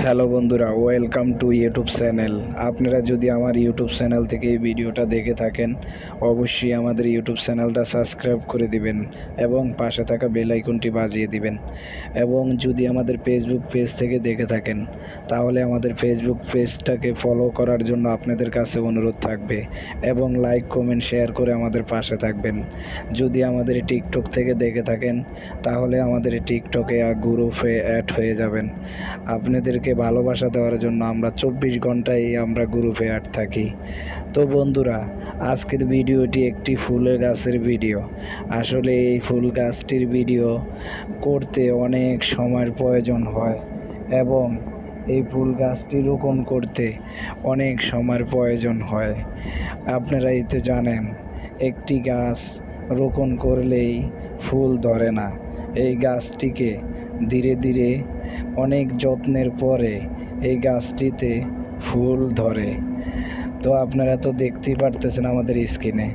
Hello বন্ধুরা, welcome to YouTube channel. আপনারা যদি আমার ইউটিউব চ্যানেল থেকে এই ভিডিওটা দেখে থাকেন, অবশ্যই আমাদের ইউটিউব চ্যানেলটা সাবস্ক্রাইব করে দিবেন এবং পাশে থাকা বেল আইকনটি বাজিয়ে দিবেন। এবং যদি আমাদের ফেসবুক পেজ থেকে দেখে থাকেন, তাহলে আমাদের ফেসবুক পেজটাকে ফলো করার জন্য আপনাদের কাছে অনুরোধ থাকবে এবং লাইক কমেন্ট শেয়ার করে আমাদের পাশে থাকবেন। যদি আমাদের টিকটক থেকে দেখে থাকেন, তাহলে আমাদের টিকটকে গ্রুপে অ্যাড হয়ে যাবেন। আপনাদেরকে ভালোবাসা দেওয়ার জন্য আমরা 24 ঘন্টায় আমরা গ্রুপে অ্যাড থাকি। তো বন্ধুরা, আজকের ভিডিওটি একটি ফুলের গাছের ভিডিও। আসলে এই ফুল গাছটির ভিডিও করতে অনেক সময়ের প্রয়োজন হয় এবং এই ফুল গাছটি রোপণ করতে অনেক সময়ের প্রয়োজন হয়। আপনারাই তো জানেন, একটি গাছ রোপণ করলেই ফুল ধরে না। এই গাছটিকে ধীরে ধীরে অনেক যত্নের পরে এই গাছটিতে ফুল ধরে। তো আপনারা তো দেখতেই পারতেছেন আমাদের স্ক্রিনে।